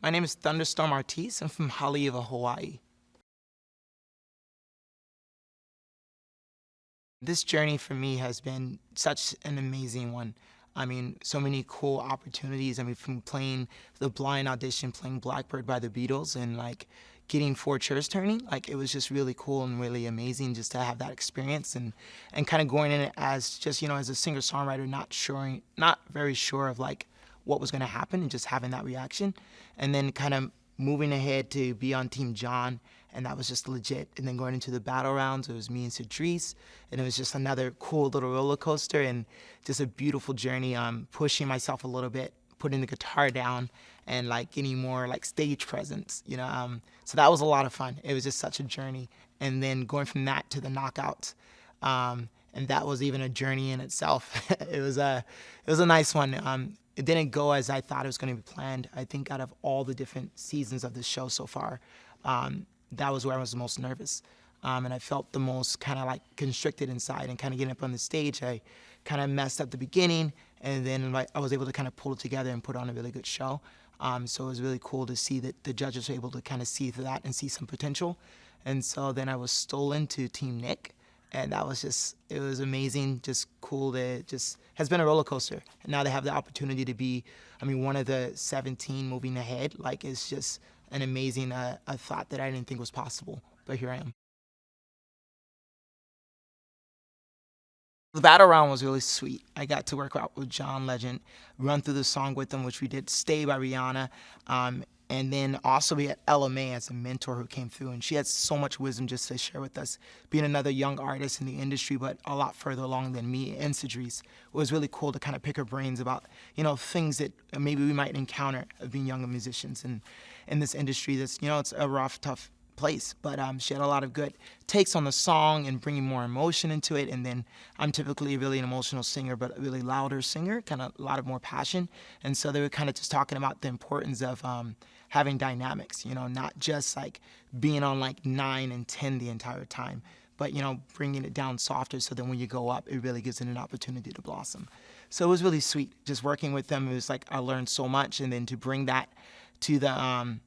My name is Thunderstorm Artis. I'm from Haleiwa, Hawaii. This journey for me has been such an amazing one. I mean, so many cool opportunities. I mean, from playing the blind audition, playing Blackbird by the Beatles, and like getting Four Chairs Turning, like it was just really cool and really amazing just to have that experience and kind of going in it as just, as a singer-songwriter, not very sure of like what was going to happen and just having that reaction. And then kind of moving ahead to be on Team John, and that was just legit. And then going into the battle rounds, it was me and Cedrice, and it was just another cool little roller coaster and just a beautiful journey. Pushing myself a little bit, putting the guitar down, and like getting more like stage presence. So that was a lot of fun. It was just such a journey. And then going from that to the knockouts, and that was even a journey in itself. It was a nice one. It didn't go as I thought it was going to be planned. I think out of all the different seasons of the show so far, that was where I was the most nervous. And I felt the most kind of like constricted inside, and kind of getting up on the stage, I kind of messed up the beginning, and then like I was able to kind of pull it together and put on a really good show. So it was really cool to see that the judges were able to kind of see through that and see some potential. And so then I was stolen to Team Nick, and that was it was amazing, just cool. Has been a roller coaster. And now they have the opportunity to be, one of the 17 moving ahead. Like, it's just an amazing thought that I didn't think was possible, but here I am. The battle round was really sweet. I got to work out with John Legend, run through the song with him, which we did Stay by Rihanna. And then also we had Ella May as a mentor who came through, and she had so much wisdom just to share with us. Being another young artist in the industry, but a lot further along than me and Cedrice, it was really cool to kind of pick her brains about, things that maybe we might encounter of being younger musicians in this industry. It's a rough, tough place, but she had a lot of good takes on the song and bringing more emotion into it. And then I'm typically really an emotional singer, but a really louder singer, kind of a lot of more passion. And so they were kind of just talking about the importance of having dynamics, not just like being on like 9 and 10 the entire time, but bringing it down softer, so then when you go up, it really gives it an opportunity to blossom. So it was really sweet just working with them. It was like I learned so much, and then to bring that to the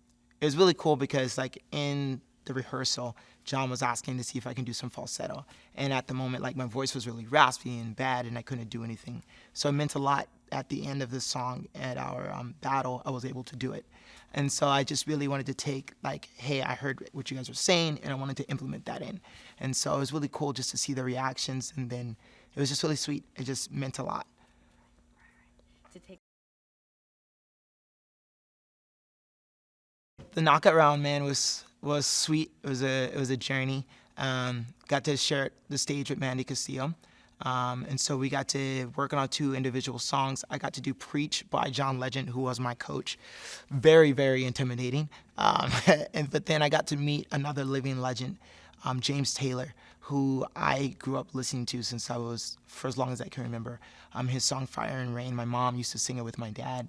it was really cool because like in the rehearsal, John was asking to see if I can do some falsetto. And at the moment, like my voice was really raspy and bad, and I couldn't do anything. So it meant a lot at the end of the song at our battle, I was able to do it. And so I just really wanted to take like, hey, I heard what you guys were saying, and I wanted to implement that in. And so it was really cool just to see the reactions, and then it was just really sweet. It just meant a lot. The knockout round, man, was sweet. It was a journey. Got to share the stage with Mandy Castillo, and so we got to work on our 2 individual songs. I got to do "Preach" by John Legend, who was my coach. Very, very intimidating. But then I got to meet another living legend, James Taylor, who I grew up listening to since I was, for as long as I can remember. His song "Fire and Rain," my mom used to sing it with my dad.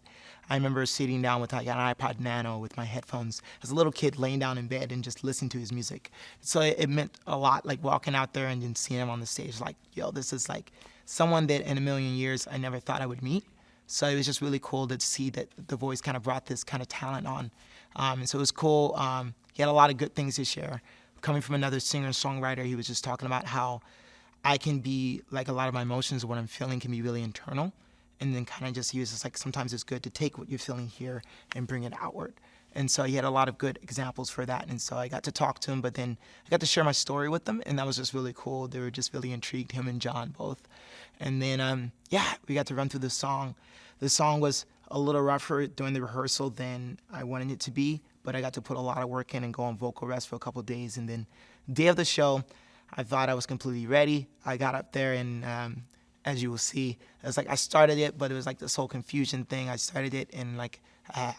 I remember sitting down with like an iPod Nano with my headphones as a little kid, laying down in bed and just listening to his music. So it meant a lot, like walking out there and then seeing him on the stage, like, yo, this is like someone that in a million years I never thought I would meet. So it was just really cool to see that The Voice kind of brought this kind of talent on. And so it was cool. He had a lot of good things to share. Coming from another singer and songwriter, he was just talking about how I can be, like, a lot of my emotions, what I'm feeling can be really internal. And then kind of just, he was just like, sometimes it's good to take what you're feeling here and bring it outward. And so he had a lot of good examples for that. And so I got to talk to him, but then I got to share my story with them, and that was just really cool. They were just really intrigued, him and John both. And then, we got to run through the song. The song was a little rougher during the rehearsal than I wanted it to be, but I got to put a lot of work in and go on vocal rest for a couple of days. And then day of the show, I thought I was completely ready. I got up there, and as you will see, it was like I started it, but it was like this whole confusion thing. I started it in like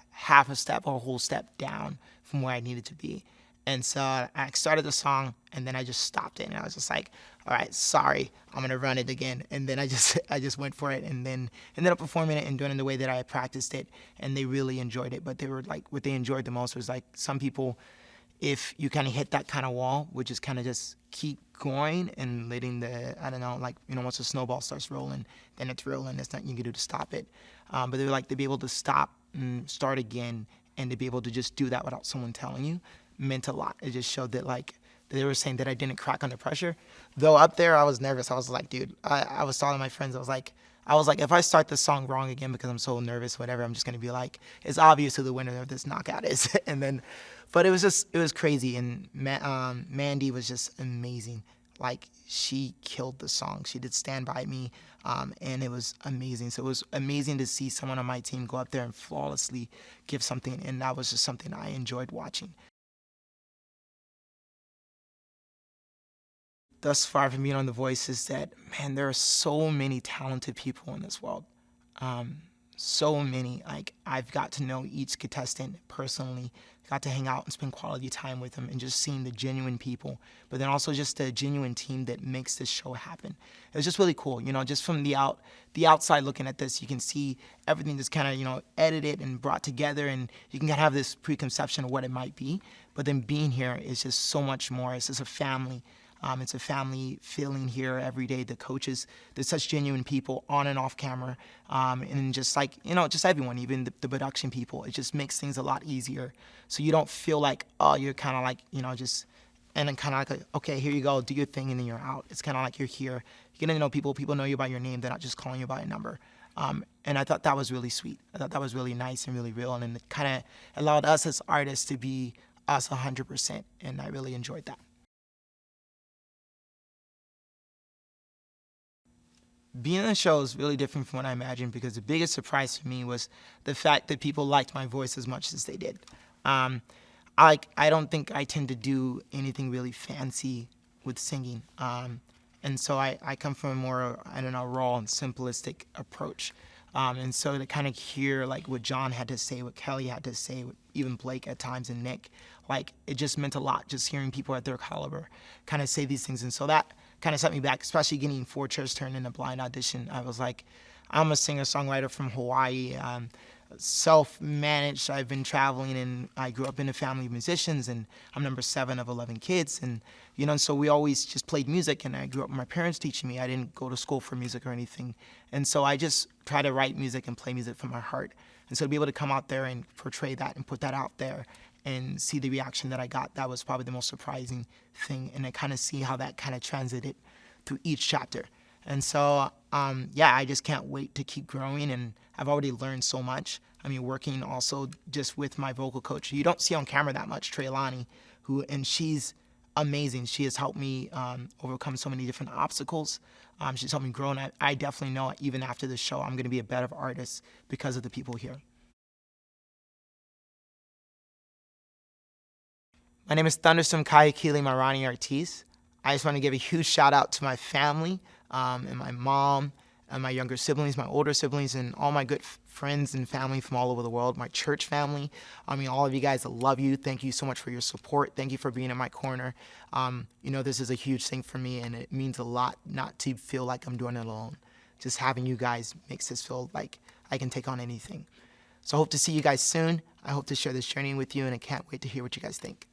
half a step or a whole step down from where I needed to be. And so I started the song, and then I just stopped it, and I was just like, all right, sorry, I'm gonna run it again. And then I just went for it, and then ended up performing it and doing it the way that I had practiced it, and they really enjoyed it. But they were like, what they enjoyed the most was like, some people, if you kind of hit that kind of wall, which is kind of just keep going and letting once the snowball starts rolling, then it's rolling. There's nothing you can do to stop it. But they were like, to be able to stop and start again and to be able to just do that without someone telling you meant a lot. It just showed that like they were saying that I didn't crack under pressure. Though up there I was nervous. I was like, dude, I was telling my friends, I was like, if I start this song wrong again because I'm so nervous, whatever, I'm just gonna be like, it's obvious who the winner of this knockout is. And then, but it was crazy. And Mandy was just amazing. Like, she killed the song. She did Stand By Me, and it was amazing. So it was amazing to see someone on my team go up there and flawlessly give something, and that was just something I enjoyed watching. Thus far from being on The Voice is that, man, there are so many talented people in this world. So many. Like, I've got to know each contestant personally, got to hang out and spend quality time with them, and just seeing the genuine people, but then also just the genuine team that makes this show happen. It was just really cool, just from the outside looking at this, you can see everything just kind of, edited and brought together, and you can kind of have this preconception of what it might be, but then being here is just so much more. It's just a family. It's a family feeling here every day. The coaches, they're such genuine people on and off camera. And just like, just everyone, even the production people, it just makes things a lot easier. So you don't feel like, oh, you're kind of like, and then kind of like, okay, here you go, do your thing, and then you're out. It's kind of like you're here. You're getting to know people know you by your name. They're not just calling you by a number. And I thought that was really sweet. I thought that was really nice and really real. And it kind of allowed us as artists to be us 100%. And I really enjoyed that. Being on the show is really different from what I imagined, because the biggest surprise for me was the fact that people liked my voice as much as they did. I don't think I tend to do anything really fancy with singing. And so I come from a more, raw and simplistic approach. And so to kind of hear like what John had to say, what Kelly had to say, even Blake at times, and Nick, like, it just meant a lot, just hearing people at their caliber kind of say these things. And so that kind of set me back, especially getting 4 chairs turned in a blind audition. I was like, I'm a singer-songwriter from Hawaii, self-managed. I've been traveling, and I grew up in a family of musicians, and I'm number 7 of 11 kids. And, so we always just played music, and I grew up with my parents teaching me. I didn't go to school for music or anything. And so I just try to write music and play music from my heart. And so to be able to come out there and portray that and put that out there and see the reaction that I got, that was probably the most surprising thing. And I kind of see how that kind of transited through each chapter. And so, I just can't wait to keep growing, and I've already learned so much. I mean, working also just with my vocal coach, you don't see on camera that much, Treylani, and she's amazing. She has helped me overcome so many different obstacles. She's helped me grow, and I definitely know even after the show, I'm going to be a better artist because of the people here. My name is Thunderstorm Kayakili Marani Artis. I just want to give a huge shout out to my family, and my mom, and my younger siblings, my older siblings, and all my good friends and family from all over the world, my church family. I mean, all of you guys, I love you. Thank you so much for your support. Thank you for being in my corner. This is a huge thing for me, and it means a lot not to feel like I'm doing it alone. Just having you guys makes this feel like I can take on anything. So I hope to see you guys soon. I hope to share this journey with you, and I can't wait to hear what you guys think.